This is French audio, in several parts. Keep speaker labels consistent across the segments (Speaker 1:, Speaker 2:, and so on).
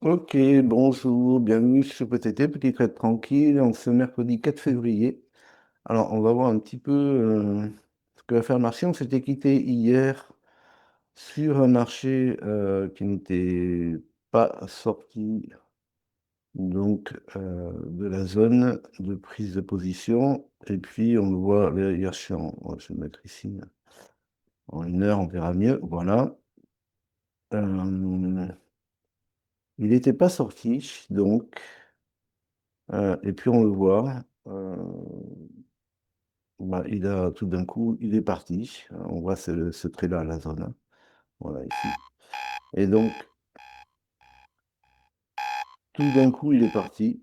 Speaker 1: Ok, bonjour, bienvenue sur PTT, petit trade tranquille, en ce mercredi 4 février. Alors, on va voir un petit peu ce que va faire le marché. On s'était quitté hier sur un marché qui n'était pas sorti de la zone de prise de position. Et puis, on le voit, là, hier, je vais le mettre ici, en 1 heure, on verra mieux. Voilà. Euh, il n'était pas sorti, donc. Et puis on le voit, bah, il a tout d'un coup, il est parti. On voit ce trait-là à la zone, hein. Voilà, ici. Et donc, tout d'un coup, il est parti.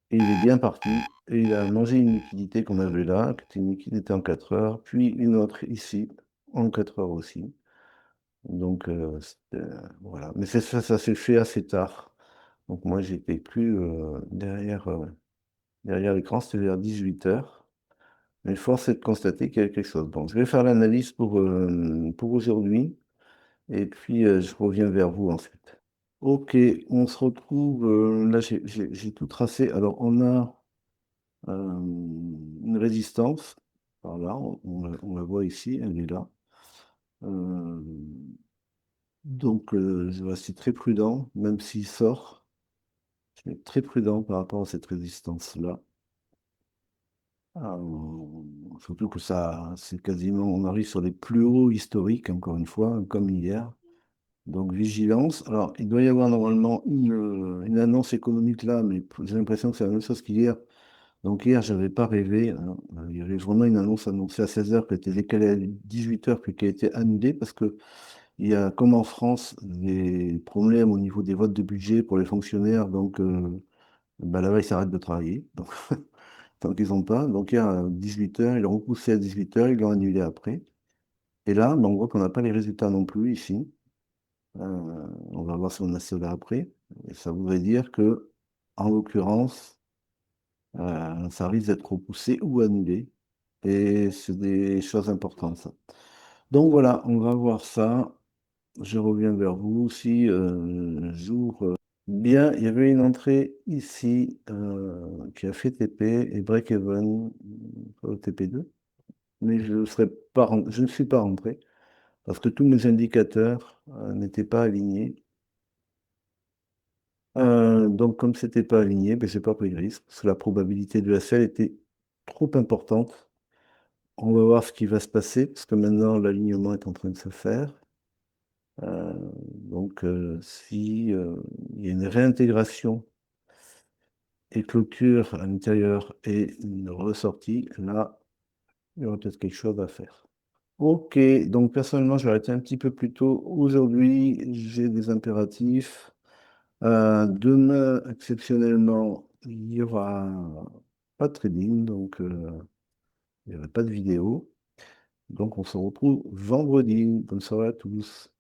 Speaker 1: Et il est bien parti. Et il a mangé une liquidité qu'on avait là, qui était une liquidité en 4 heures, puis une autre ici, en 4 heures aussi. Donc, voilà. Mais ça s'est fait assez tard. Donc, moi, j'étais plus derrière l'écran, c'était vers 18 heures. Mais force est de constater qu'il y a quelque chose. Bon, je vais faire l'analyse pour aujourd'hui et puis je reviens vers vous ensuite. Ok, on se retrouve. Là, j'ai tout tracé. Alors, on a une résistance. Par là, on la voit ici, elle est là. Euh, donc, je reste très prudent, même s'il sort. Je vais être très prudent par rapport à cette résistance-là. Surtout que ça, c'est quasiment, on arrive sur les plus hauts historiques, encore une fois, comme hier. Donc, vigilance. Alors, il doit y avoir normalement une annonce économique là, mais j'ai l'impression que c'est la même chose qu'hier. Donc, hier, je n'avais pas rêvé, hein. Il y avait vraiment une annonce annoncée à 16 heures qui a été décalée à 18 heures puis qui a été annulée parce que il y a, comme en France, des problèmes au niveau des votes de budget pour les fonctionnaires. Donc, bah, là-bas, ils s'arrêtent de travailler. Donc, tant qu'ils n'ont pas. Donc, hier, à 18 heures, ils l'ont repoussé à 18 heures, ils l'ont annulé après. Et là, on voit qu'on n'a pas les résultats non plus ici. On va voir si on a cela après. Et ça voudrait dire que, en l'occurrence, ça risque d'être repoussé ou annulé. Et c'est des choses importantes, ça. Donc voilà, on va voir ça. Je reviens vers vous si j'ouvre. Bien, il y avait une entrée ici qui a fait TP et break-even au TP2. Mais je ne suis pas rentré parce que tous mes indicateurs n'étaient pas alignés. Donc, comme c'était pas aligné, ben, j'ai pas pris de risque parce que la probabilité de SL était trop importante. On va voir ce qui va se passer parce que maintenant l'alignement est en train de se faire. Si il y a une réintégration et clôture à l'intérieur et une ressortie, là, il y aura peut-être quelque chose à faire. Ok, donc personnellement, je vais arrêter un petit peu plus tôt. Aujourd'hui, j'ai des impératifs. Demain, exceptionnellement, il n'y aura pas de trading, donc il n'y aura pas de vidéo. Donc on se retrouve vendredi. Bonne soirée à tous.